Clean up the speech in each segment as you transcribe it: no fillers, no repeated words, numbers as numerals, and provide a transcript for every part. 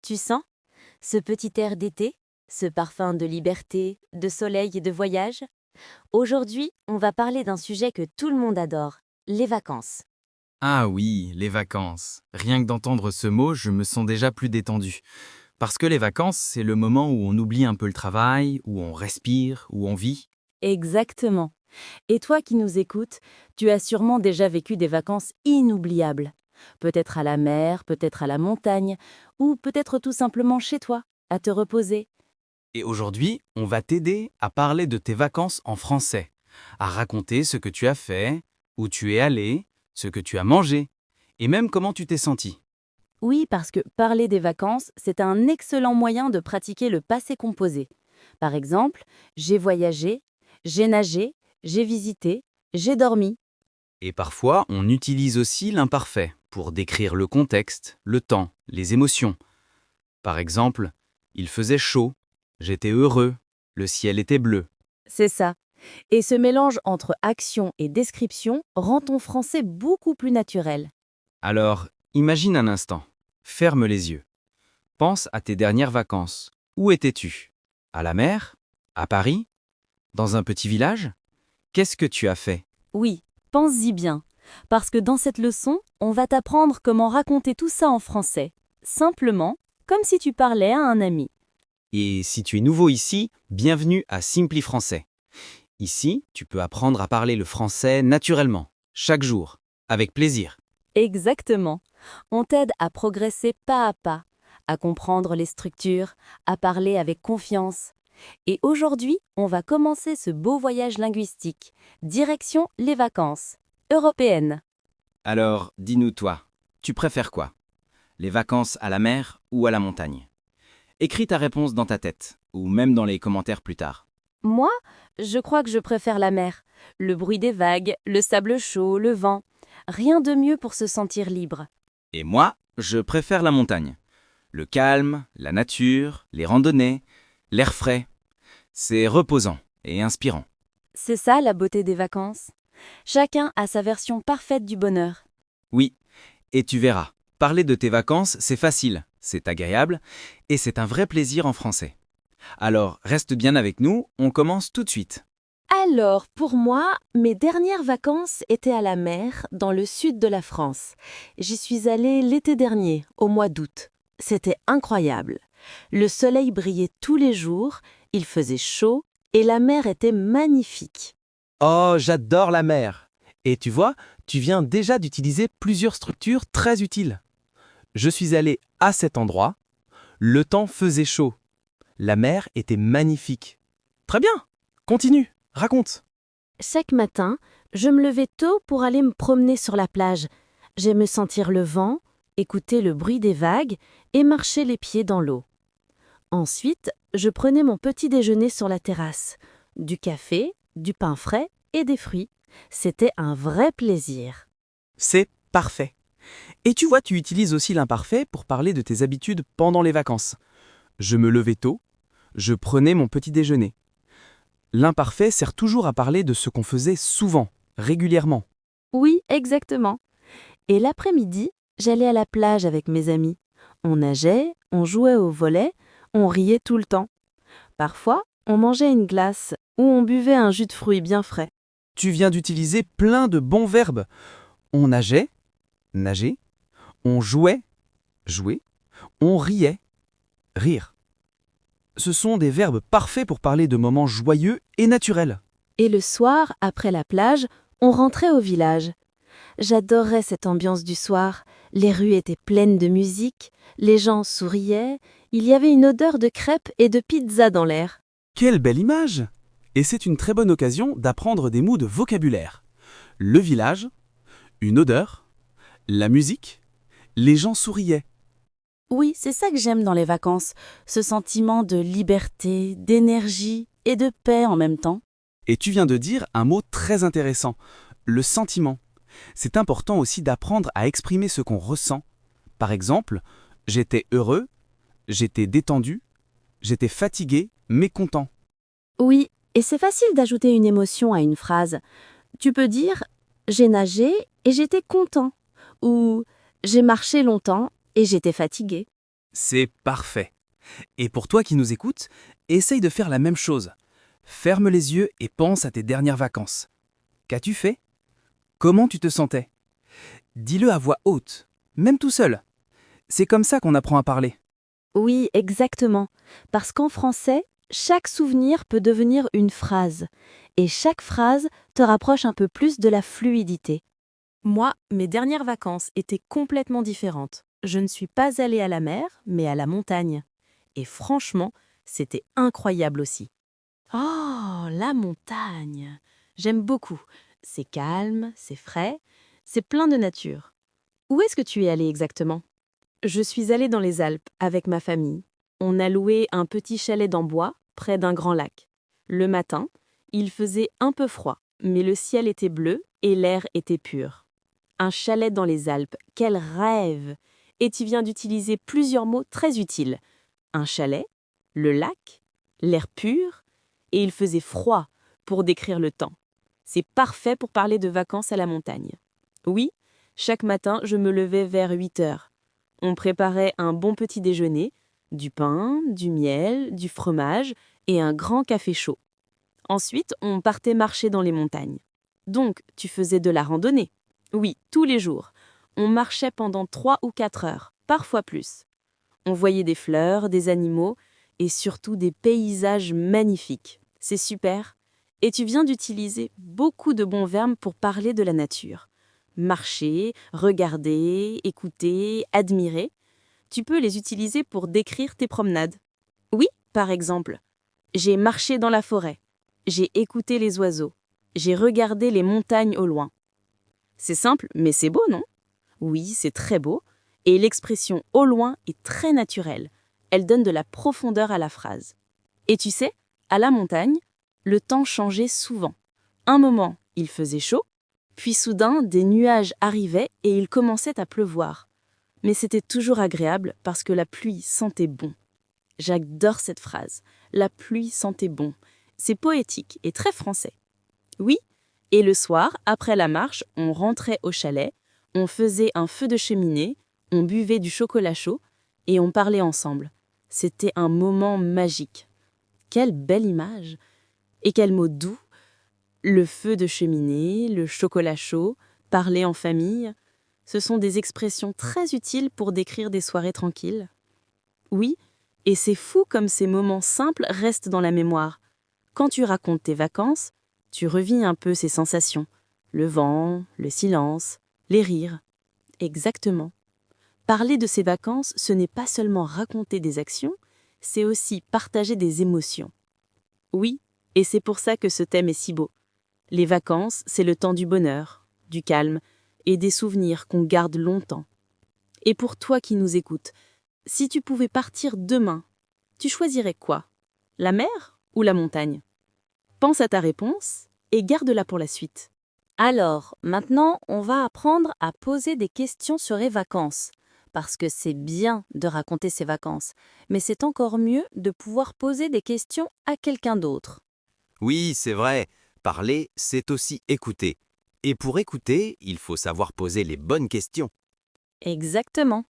Tu sens ce petit air d'été, ce parfum de liberté, de soleil et de voyage? Aujourd'hui, on va parler d'un sujet que tout le monde adore, les vacances. Ah oui, les vacances. Rien que d'entendre ce mot, je me sens déjà plus détendu. Parce que les vacances, c'est le moment où on oublie un peu le travail, où on respire, où on vit. Exactement. Et toi qui nous écoutes, tu as sûrement déjà vécu des vacances inoubliables. Peut-être à la mer, peut-être à la montagne, ou peut-être tout simplement chez toi, à te reposer. Et aujourd'hui, on va t'aider à parler de tes vacances en français, à raconter ce que tu as fait, où tu es allé, ce que tu as mangé, et même comment tu t'es senti. Oui, parce que parler des vacances, c'est un excellent moyen de pratiquer le passé composé. Par exemple, j'ai voyagé, j'ai nagé, j'ai visité, j'ai dormi. Et parfois, on utilise aussi l'imparfait pour décrire le contexte, le temps, les émotions. Par exemple, il faisait chaud, j'étais heureux, le ciel était bleu. C'est ça. Et ce mélange entre action et description rend ton français beaucoup plus naturel. Alors, imagine un instant. Ferme les yeux. Pense à tes dernières vacances. Où étais-tu? À la mer? À Paris? Dans un petit village? Qu'est-ce que tu as fait? Oui, pense-y bien. Parce que dans cette leçon, on va t'apprendre comment raconter tout ça en français. Simplement, comme si tu parlais à un ami. Et si tu es nouveau ici, bienvenue à Simply Français. Ici, tu peux apprendre à parler le français naturellement, chaque jour, avec plaisir. Exactement. On t'aide à progresser pas à pas, à comprendre les structures, à parler avec confiance. Et aujourd'hui, on va commencer ce beau voyage linguistique. Direction les vacances européennes. Alors, dis-nous toi, tu préfères quoi? Les vacances à la mer ou à la montagne? Écris ta réponse dans ta tête, ou même dans les commentaires plus tard. Moi, je crois que je préfère la mer. Le bruit des vagues, le sable chaud, le vent. Rien de mieux pour se sentir libre. Et moi, je préfère la montagne. Le calme, la nature, les randonnées, l'air frais. C'est reposant et inspirant. C'est ça la beauté des vacances. Chacun a sa version parfaite du bonheur. Oui, et tu verras, parler de tes vacances, c'est facile, c'est agréable, et c'est un vrai plaisir en français. Alors, reste bien avec nous, on commence tout de suite. Alors, pour moi, mes dernières vacances étaient à la mer, dans le sud de la France. J'y suis allée l'été dernier, au mois d'août. C'était incroyable. Le soleil brillait tous les jours, il faisait chaud et la mer était magnifique. Oh, j'adore la mer. Et tu vois, tu viens déjà d'utiliser plusieurs structures très utiles. Je suis allé à cet endroit, le temps faisait chaud, la mer était magnifique. Très bien, continue, raconte. Chaque matin, je me levais tôt pour aller me promener sur la plage. J'aimais sentir le vent, écouter le bruit des vagues et marcher les pieds dans l'eau. Ensuite, je prenais mon petit déjeuner sur la terrasse. Du café, du pain frais et des fruits. C'était un vrai plaisir. C'est parfait. Et tu vois, tu utilises aussi l'imparfait pour parler de tes habitudes pendant les vacances. Je me levais tôt, je prenais mon petit déjeuner. L'imparfait sert toujours à parler de ce qu'on faisait souvent, régulièrement. Oui, exactement. Et l'après-midi, j'allais à la plage avec mes amis. On nageait, on jouait au volley, on riait tout le temps. Parfois, on mangeait une glace ou on buvait un jus de fruits bien frais. Tu viens d'utiliser plein de bons verbes. On nageait, nager, on jouait, jouer, on riait, rire. Ce sont des verbes parfaits pour parler de moments joyeux et naturels. Et le soir, après la plage, on rentrait au village. J'adorais cette ambiance du soir. Les rues étaient pleines de musique, les gens souriaient, il y avait une odeur de crêpes et de pizza dans l'air. Quelle belle image! Et c'est une très bonne occasion d'apprendre des mots de vocabulaire. Le village, une odeur, la musique, les gens souriaient. Oui, c'est ça que j'aime dans les vacances, ce sentiment de liberté, d'énergie et de paix en même temps. Et tu viens de dire un mot très intéressant, le sentiment. C'est important aussi d'apprendre à exprimer ce qu'on ressent. Par exemple, j'étais heureux, j'étais détendu, j'étais fatigué, mais content. Oui, et c'est facile d'ajouter une émotion à une phrase. Tu peux dire « j'ai nagé et j'étais content » ou « j'ai marché longtemps et j'étais fatigué ». C'est parfait. Et pour toi qui nous écoutes, essaye de faire la même chose. Ferme les yeux et pense à tes dernières vacances. Qu'as-tu fait? Comment tu te sentais? Dis-le à voix haute, même tout seul. C'est comme ça qu'on apprend à parler. Oui, exactement. Parce qu'en français, chaque souvenir peut devenir une phrase. Et chaque phrase te rapproche un peu plus de la fluidité. Moi, mes dernières vacances étaient complètement différentes. Je ne suis pas allée à la mer, mais à la montagne. Et franchement, c'était incroyable aussi. Oh, la montagne! J'aime beaucoup. C'est calme, c'est frais, c'est plein de nature. Où est-ce que tu es allée exactement? Je suis allée dans les Alpes avec ma famille. On a loué un petit chalet d'en bois près d'un grand lac. Le matin, il faisait un peu froid, mais le ciel était bleu et l'air était pur. Un chalet dans les Alpes, quel rêve! Et tu viens d'utiliser plusieurs mots très utiles. Un chalet, le lac, l'air pur, et il faisait froid pour décrire le temps. C'est parfait pour parler de vacances à la montagne. Oui, chaque matin, je me levais vers 8 heures. On préparait un bon petit déjeuner, du pain, du miel, du fromage et un grand café chaud. Ensuite, on partait marcher dans les montagnes. Donc, tu faisais de la randonnée? Oui, tous les jours. On marchait pendant 3 ou 4 heures, parfois plus. On voyait des fleurs, des animaux et surtout des paysages magnifiques. C'est super. Et tu viens d'utiliser beaucoup de bons verbes pour parler de la nature. Marcher, regarder, écouter, admirer. Tu peux les utiliser pour décrire tes promenades. Oui, par exemple, j'ai marché dans la forêt. J'ai écouté les oiseaux. J'ai regardé les montagnes au loin. C'est simple, mais c'est beau, non? Oui, c'est très beau. Et l'expression au loin est très naturelle. Elle donne de la profondeur à la phrase. Et tu sais, à la montagne, le temps changeait souvent. Un moment, il faisait chaud, puis soudain, des nuages arrivaient et il commençait à pleuvoir. Mais c'était toujours agréable parce que la pluie sentait bon. J'adore cette phrase. La pluie sentait bon. C'est poétique et très français. Oui, et le soir, après la marche, on rentrait au chalet, on faisait un feu de cheminée, on buvait du chocolat chaud et on parlait ensemble. C'était un moment magique. Quelle belle image! Et quel mot doux! Le feu de cheminée, le chocolat chaud, parler en famille, ce sont des expressions très utiles pour décrire des soirées tranquilles. Oui, et c'est fou comme ces moments simples restent dans la mémoire. Quand tu racontes tes vacances, tu revis un peu ces sensations. Le vent, le silence, les rires. Exactement. Parler de ses vacances, ce n'est pas seulement raconter des actions, c'est aussi partager des émotions. Oui, et c'est pour ça que ce thème est si beau. Les vacances, c'est le temps du bonheur, du calme et des souvenirs qu'on garde longtemps. Et pour toi qui nous écoutes, si tu pouvais partir demain, tu choisirais quoi? La mer ou la montagne? Pense à ta réponse et garde-la pour la suite. Alors, maintenant, on va apprendre à poser des questions sur les vacances. Parce que c'est bien de raconter ses vacances, mais c'est encore mieux de pouvoir poser des questions à quelqu'un d'autre. Oui, c'est vrai. Parler, c'est aussi écouter. Et pour écouter, il faut savoir poser les bonnes questions. Exactement.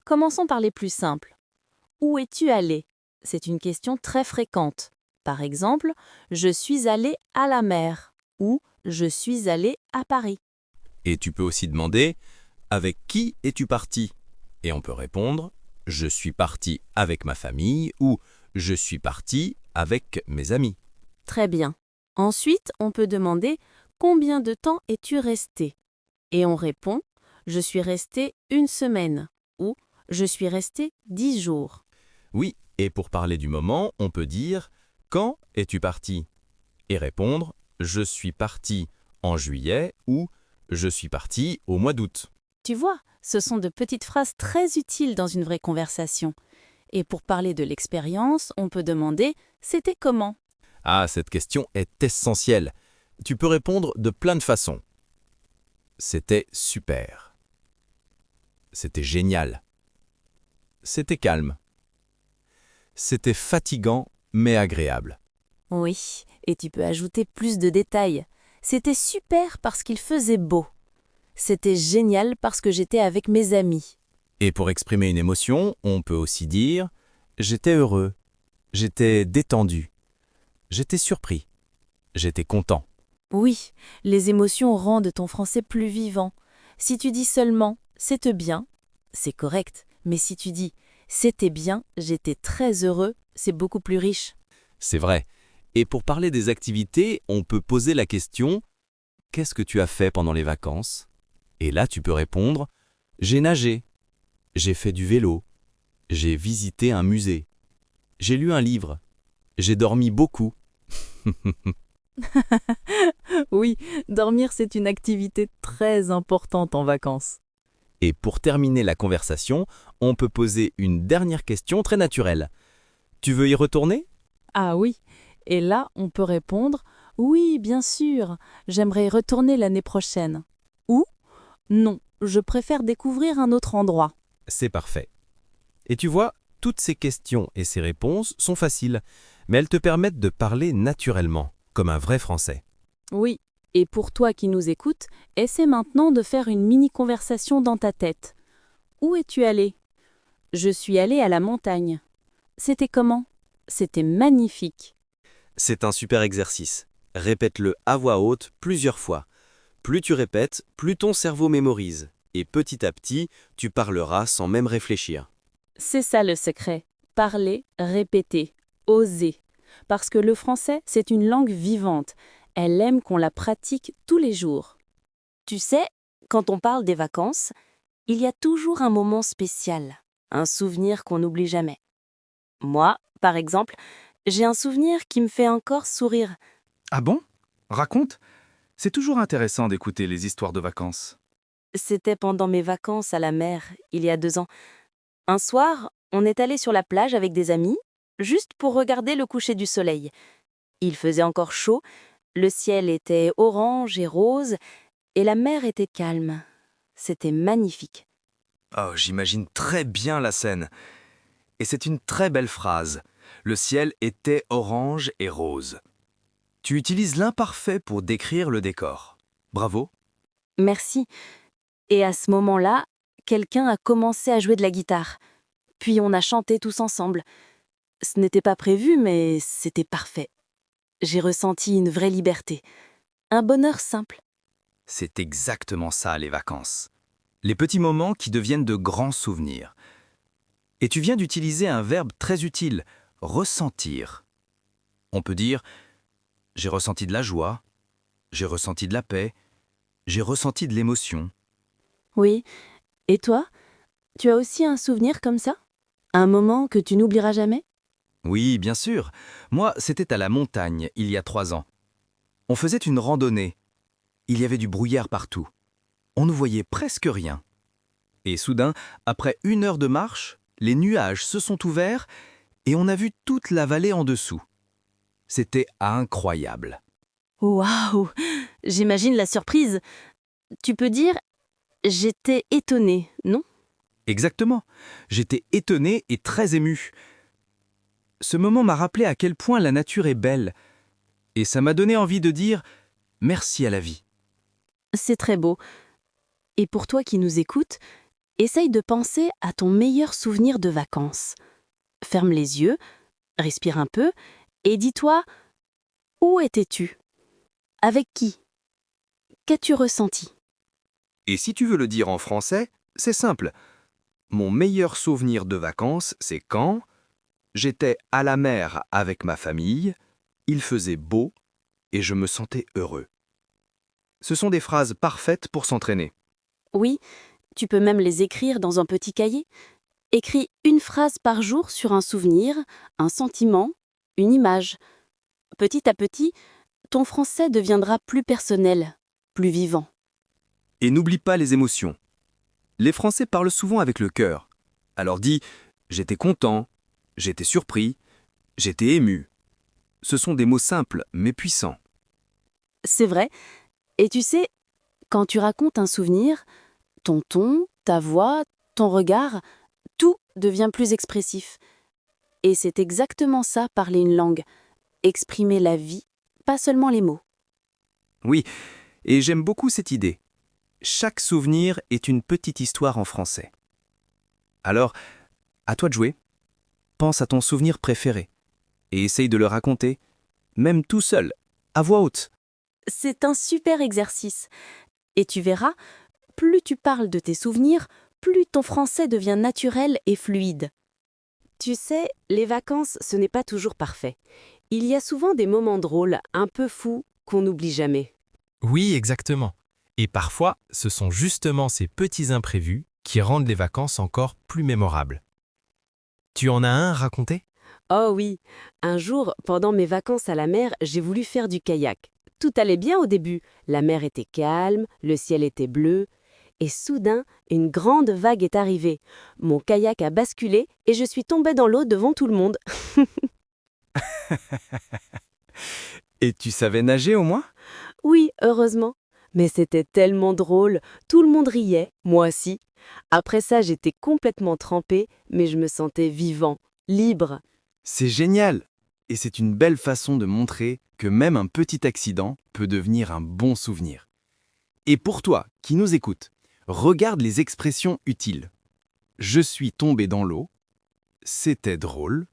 Commençons par les plus simples. Où es-tu allé? C'est une question très fréquente. Par exemple, je suis allé à la mer ou je suis allé à Paris. Et tu peux aussi demander « Avec qui es-tu parti ?» Et on peut répondre « Je suis parti avec ma famille » ou « Je suis parti avec mes amis ». Très bien. Ensuite, on peut demander combien de temps es-tu resté? Et on répond je suis resté 1 semaine ou je suis resté 10 jours. Oui, et pour parler du moment, on peut dire « Quand es-tu parti ?» et répondre « Je suis parti en juillet » ou « Je suis parti au mois d'août ». Tu vois, ce sont de petites phrases très utiles dans une vraie conversation. Et pour parler de l'expérience, on peut demander c'était comment? Ah, cette question est essentielle. Tu peux répondre de plein de façons. C'était super. C'était génial. C'était calme. C'était fatigant mais agréable. Oui, et tu peux ajouter plus de détails. C'était super parce qu'il faisait beau. C'était génial parce que j'étais avec mes amis. Et pour exprimer une émotion, on peut aussi dire « j'étais heureux »,« j'étais détendu »,« j'étais surpris »,« j'étais content ». Oui, les émotions rendent ton français plus vivant. Si tu dis seulement « c'était bien », c'est correct. Mais si tu dis « c'était bien, j'étais très heureux », c'est beaucoup plus riche. C'est vrai. Et pour parler des activités, on peut poser la question « qu'est-ce que tu as fait pendant les vacances ?» Et là, tu peux répondre « j'ai nagé »,« j'ai fait du vélo »,« j'ai visité un musée »,« j'ai lu un livre »,« j'ai dormi beaucoup ». Oui, dormir, c'est une activité très importante en vacances. Et pour terminer la conversation, on peut poser une dernière question très naturelle. Tu veux y retourner ? Ah oui, et là, on peut répondre « oui, bien sûr, j'aimerais y retourner l'année prochaine ». Ou « non, je préfère découvrir un autre endroit ». C'est parfait. Et tu vois, toutes ces questions et ces réponses sont faciles, mais elles te permettent de parler naturellement, comme un vrai Français. Oui, et pour toi qui nous écoutes, essaie maintenant de faire une mini-conversation dans ta tête. Où es-tu allé ? Je suis allé à la montagne. C'était comment ? C'était magnifique. C'est un super exercice. Répète-le à voix haute plusieurs fois. Plus tu répètes, plus ton cerveau mémorise. Et petit à petit, tu parleras sans même réfléchir. C'est ça le secret. Parler, répéter, oser. Parce que le français, c'est une langue vivante. Elle aime qu'on la pratique tous les jours. Tu sais, quand on parle des vacances, il y a toujours un moment spécial, un souvenir qu'on n'oublie jamais. Moi, par exemple, j'ai un souvenir qui me fait encore sourire. Ah bon? Raconte. C'est toujours intéressant d'écouter les histoires de vacances. C'était pendant mes vacances à la mer, il y a 2 ans. Un soir, on est allé sur la plage avec des amis, juste pour regarder le coucher du soleil. Il faisait encore chaud, le ciel était orange et rose, et la mer était calme. C'était magnifique. Oh, j'imagine très bien la scène. Et c'est une très belle phrase. Le ciel était orange et rose. Tu utilises l'imparfait pour décrire le décor. Bravo. Merci. Et à ce moment-là, quelqu'un a commencé à jouer de la guitare. Puis on a chanté tous ensemble. Ce n'était pas prévu, mais c'était parfait. J'ai ressenti une vraie liberté. Un bonheur simple. C'est exactement ça, les vacances. Les petits moments qui deviennent de grands souvenirs. Et tu viens d'utiliser un verbe très utile, ressentir. On peut dire « j'ai ressenti de la joie »,« j'ai ressenti de la paix »,« j'ai ressenti de l'émotion ». Oui. Et toi, tu as aussi un souvenir comme ça ? Un moment que tu n'oublieras jamais ? Oui, bien sûr. Moi, c'était à la montagne, il y a 3 ans. On faisait une randonnée. Il y avait du brouillard partout. On ne voyait presque rien. Et soudain, après 1 heure de marche, les nuages se sont ouverts et on a vu toute la vallée en dessous. C'était incroyable. Waouh ! J'imagine la surprise. Tu peux dire « j'étais étonnée », non ? Exactement. J'étais étonné et très ému. Ce moment m'a rappelé à quel point la nature est belle. Et ça m'a donné envie de dire merci à la vie. C'est très beau. Et pour toi qui nous écoutes, essaye de penser à ton meilleur souvenir de vacances. Ferme les yeux, respire un peu et dis-toi « où étais-tu ? Avec qui ? Qu'as-tu ressenti ? » Et si tu veux le dire en français, c'est simple. Mon meilleur souvenir de vacances, c'est quand j'étais à la mer avec ma famille, il faisait beau et je me sentais heureux. Ce sont des phrases parfaites pour s'entraîner. Oui, tu peux même les écrire dans un petit cahier. Écris une phrase par jour sur un souvenir, un sentiment, une image. Petit à petit, ton français deviendra plus personnel, plus vivant. Et n'oublie pas les émotions. Les Français parlent souvent avec le cœur. Alors dis « j'étais content »,« j'étais surpris »,« j'étais ému ». Ce sont des mots simples mais puissants. C'est vrai. Et tu sais, quand tu racontes un souvenir, ton ton, ta voix, ton regard, tout devient plus expressif. Et c'est exactement ça, parler une langue. Exprimer la vie, pas seulement les mots. Oui, et j'aime beaucoup cette idée. Chaque souvenir est une petite histoire en français. Alors, à toi de jouer. Pense à ton souvenir préféré et essaye de le raconter, même tout seul, à voix haute. C'est un super exercice. Et tu verras, plus tu parles de tes souvenirs, plus ton français devient naturel et fluide. Tu sais, les vacances, ce n'est pas toujours parfait. Il y a souvent des moments drôles, un peu fous, qu'on n'oublie jamais. Oui, exactement. Et parfois, ce sont justement ces petits imprévus qui rendent les vacances encore plus mémorables. Tu en as un à raconter? Oh oui, un jour, pendant mes vacances à la mer, j'ai voulu faire du kayak. Tout allait bien au début, la mer était calme, le ciel était bleu, et soudain, une grande vague est arrivée. Mon kayak a basculé et je suis tombée dans l'eau devant tout le monde. Et tu savais nager au moins? Oui, heureusement. Mais c'était tellement drôle, tout le monde riait, moi aussi. Après ça, j'étais complètement trempée, mais je me sentais vivant, libre. C'est génial! Et c'est une belle façon de montrer que même un petit accident peut devenir un bon souvenir. Et pour toi, qui nous écoutes, regarde les expressions utiles. Je suis tombé dans l'eau. C'était drôle.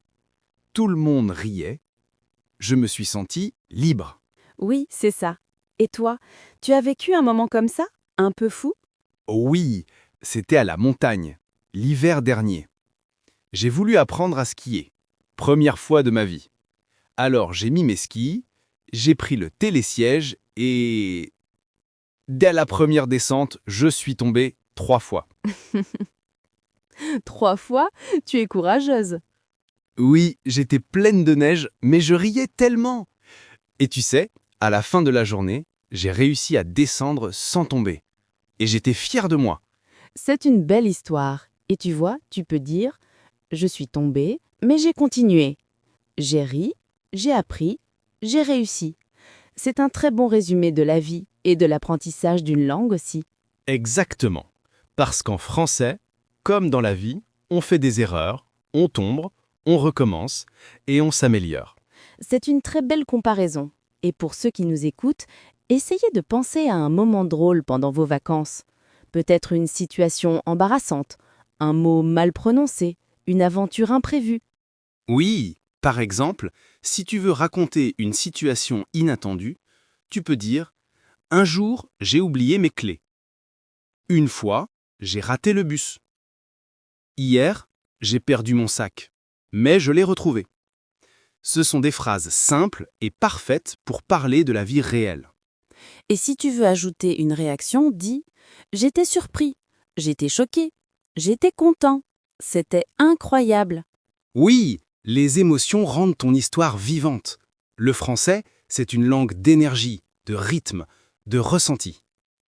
Tout le monde riait. Je me suis senti libre. Oui, c'est ça. Et toi, tu as vécu un moment comme ça? Un peu fou? Oui, c'était à la montagne, l'hiver dernier. J'ai voulu apprendre à skier. Première fois de ma vie. Alors j'ai mis mes skis, j'ai pris le télésiège et... Dès la première descente, je suis tombé 3 fois. 3 fois? Tu es courageuse. Oui, j'étais pleine de neige, mais je riais tellement. Et tu sais, à la fin de la journée, j'ai réussi à descendre sans tomber. Et j'étais fier de moi. C'est une belle histoire. Et tu vois, tu peux dire « Je suis tombée, mais j'ai continué. J'ai ri, j'ai appris, j'ai réussi. » C'est un très bon résumé de la vie et de l'apprentissage d'une langue aussi. Exactement. Parce qu'en français, comme dans la vie, on fait des erreurs, on tombe, on recommence et on s'améliore. C'est une très belle comparaison. Et pour ceux qui nous écoutent, essayez de penser à un moment drôle pendant vos vacances. Peut-être une situation embarrassante, un mot mal prononcé, une aventure imprévue. Oui, par exemple, si tu veux raconter une situation inattendue, tu peux dire « Un jour, j'ai oublié mes clés. Une fois, j'ai raté le bus. Hier, j'ai perdu mon sac, mais je l'ai retrouvé. » Ce sont des phrases simples et parfaites pour parler de la vie réelle. Et si tu veux ajouter une réaction, dis « J'étais surpris, j'étais choqué, j'étais content, c'était incroyable. » Oui, les émotions rendent ton histoire vivante. Le français, c'est une langue d'énergie, de rythme, de ressenti.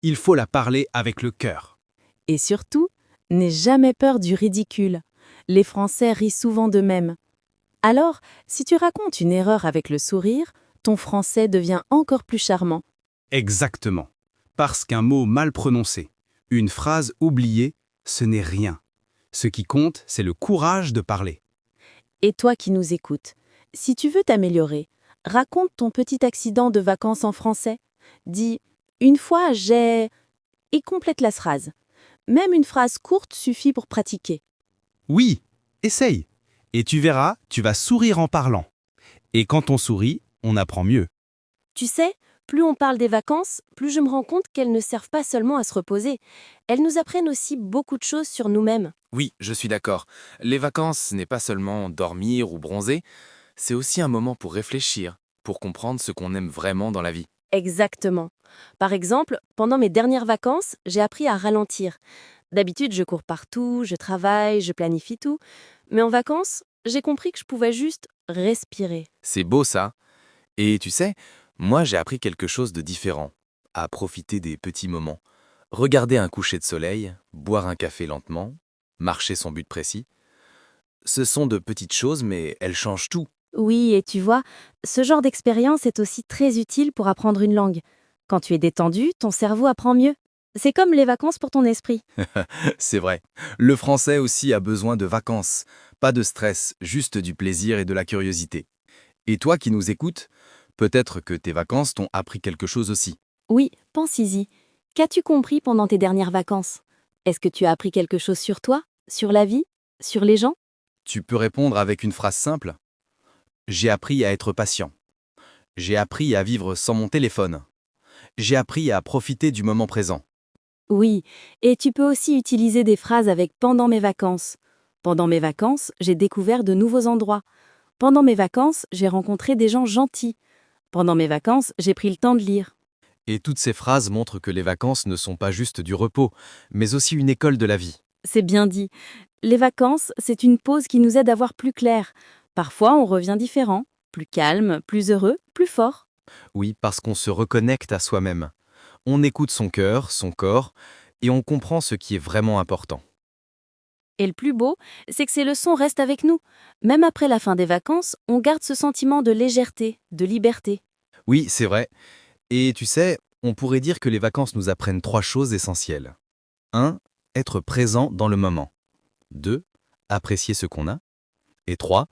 Il faut la parler avec le cœur. Et surtout, n'aie jamais peur du ridicule. Les Français rient souvent d'eux-mêmes. Alors, si tu racontes une erreur avec le sourire, ton français devient encore plus charmant. Exactement. Parce qu'un mot mal prononcé, une phrase oubliée, ce n'est rien. Ce qui compte, c'est le courage de parler. Et toi qui nous écoutes, si tu veux t'améliorer, raconte ton petit accident de vacances en français. Dis « Une fois, j'ai... » et complète la phrase. Même une phrase courte suffit pour pratiquer. Oui, essaye. Et tu verras, tu vas sourire en parlant. Et quand on sourit, on apprend mieux. Tu sais, plus on parle des vacances, plus je me rends compte qu'elles ne servent pas seulement à se reposer. Elles nous apprennent aussi beaucoup de choses sur nous-mêmes. Oui, je suis d'accord. Les vacances, ce n'est pas seulement dormir ou bronzer, c'est aussi un moment pour réfléchir, pour comprendre ce qu'on aime vraiment dans la vie. Exactement. Par exemple, pendant mes dernières vacances, j'ai appris à ralentir. D'habitude, je cours partout, je travaille, je planifie tout. Mais en vacances, j'ai compris que je pouvais juste respirer. C'est beau ça. Et tu sais, moi j'ai appris quelque chose de différent, à profiter des petits moments. Regarder un coucher de soleil, boire un café lentement, marcher sans but précis. Ce sont de petites choses, mais elles changent tout. Oui, et tu vois, ce genre d'expérience est aussi très utile pour apprendre une langue. Quand tu es détendu, ton cerveau apprend mieux. C'est comme les vacances pour ton esprit. C'est vrai. Le français aussi a besoin de vacances. Pas de stress, juste du plaisir et de la curiosité. Et toi qui nous écoutes, peut-être que tes vacances t'ont appris quelque chose aussi. Oui, pense-y. Qu'as-tu compris pendant tes dernières vacances? Est-ce que tu as appris quelque chose sur toi, sur la vie sur les gens? Tu peux répondre avec une phrase simple. J'ai appris à être patient. J'ai appris à vivre sans mon téléphone. J'ai appris à profiter du moment présent. Oui, et tu peux aussi utiliser des phrases avec pendant mes vacances. Pendant mes vacances, j'ai découvert de nouveaux endroits. Pendant mes vacances, j'ai rencontré des gens gentils. Pendant mes vacances, j'ai pris le temps de lire. Et toutes ces phrases montrent que les vacances ne sont pas juste du repos, mais aussi une école de la vie. C'est bien dit. Les vacances, c'est une pause qui nous aide à voir plus clair. Parfois, on revient différent, plus calme, plus heureux, plus fort. Oui, parce qu'on se reconnecte à soi-même. On écoute son cœur, son corps, et on comprend ce qui est vraiment important. Et le plus beau, c'est que ces leçons restent avec nous. Même après la fin des vacances, on garde ce sentiment de légèreté, de liberté. Oui, c'est vrai. Et tu sais, on pourrait dire que les vacances nous apprennent 3 choses essentielles. 1. Être présent dans le moment. 2. Apprécier ce qu'on a. Et 3.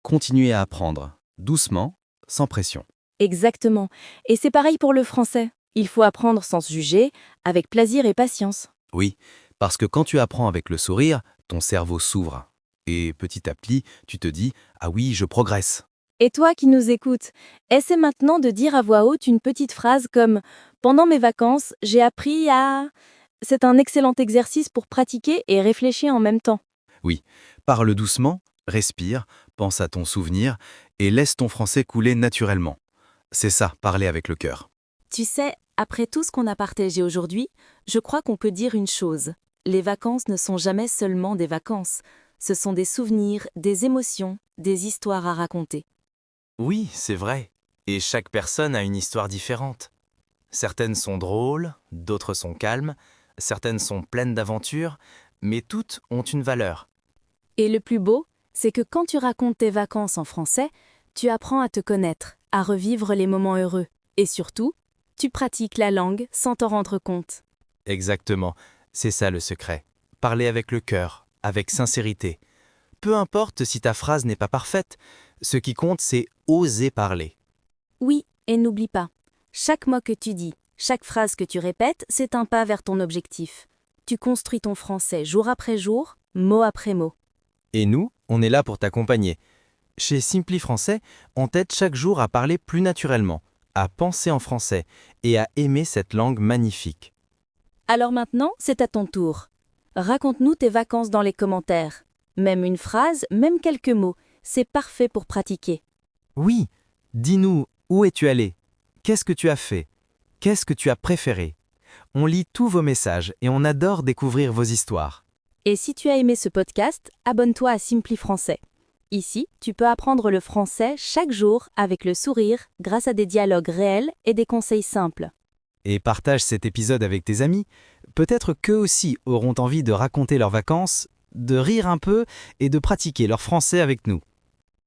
Continuer à apprendre, doucement, sans pression. Exactement. Et c'est pareil pour le français. Il faut apprendre sans se juger, avec plaisir et patience. Oui, parce que quand tu apprends avec le sourire, ton cerveau s'ouvre. Et petit à petit, tu te dis « Ah oui, je progresse ». Et toi qui nous écoutes, essaie maintenant de dire à voix haute une petite phrase comme « Pendant mes vacances, j'ai appris à… » C'est un excellent exercice pour pratiquer et réfléchir en même temps. Oui, parle doucement, respire, pense à ton souvenir et laisse ton français couler naturellement. C'est ça, parler avec le cœur. Tu sais, après tout ce qu'on a partagé aujourd'hui, je crois qu'on peut dire une chose. Les vacances ne sont jamais seulement des vacances. Ce sont des souvenirs, des émotions, des histoires à raconter. Oui, c'est vrai. Et chaque personne a une histoire différente. Certaines sont drôles, d'autres sont calmes, certaines sont pleines d'aventures, mais toutes ont une valeur. Et le plus beau, c'est que quand tu racontes tes vacances en français, tu apprends à te connaître, à revivre les moments heureux. Et surtout, tu pratiques la langue sans t'en rendre compte. Exactement, c'est ça le secret. Parler avec le cœur, avec sincérité. Peu importe si ta phrase n'est pas parfaite, ce qui compte c'est oser parler. Oui, et n'oublie pas, chaque mot que tu dis, chaque phrase que tu répètes, c'est un pas vers ton objectif. Tu construis ton français jour après jour, mot après mot. Et nous, on est là pour t'accompagner. Chez Simply Français, on t'aide chaque jour à parler plus naturellement, à penser en français et à aimer cette langue magnifique. Alors maintenant, c'est à ton tour. Raconte-nous tes vacances dans les commentaires. Même une phrase, même quelques mots, c'est parfait pour pratiquer. Oui, dis-nous, où es-tu allé? Qu'est-ce que tu as fait? Qu'est-ce que tu as préféré? On lit tous vos messages et on adore découvrir vos histoires. Et si tu as aimé ce podcast, abonne-toi à Simply Français. Ici, tu peux apprendre le français chaque jour avec le sourire grâce à des dialogues réels et des conseils simples. Et partage cet épisode avec tes amis. Peut-être qu'eux aussi auront envie de raconter leurs vacances, de rire un peu et de pratiquer leur français avec nous.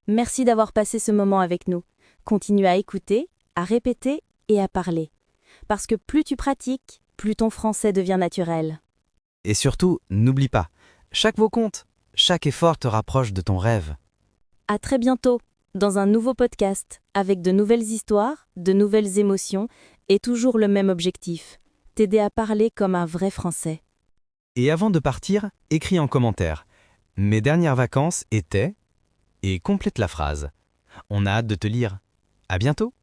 Merci d'avoir passé ce moment avec nous. Continue à écouter, à répéter et à parler. Parce que plus tu pratiques, plus ton français devient naturel. Et surtout, n'oublie pas, chaque mot compte, chaque effort te rapproche de ton rêve. À très bientôt dans un nouveau podcast avec de nouvelles histoires, de nouvelles émotions et toujours le même objectif, t'aider à parler comme un vrai Français. Et avant de partir, écris en commentaire. Mes dernières vacances étaient… et complète la phrase. On a hâte de te lire. À bientôt!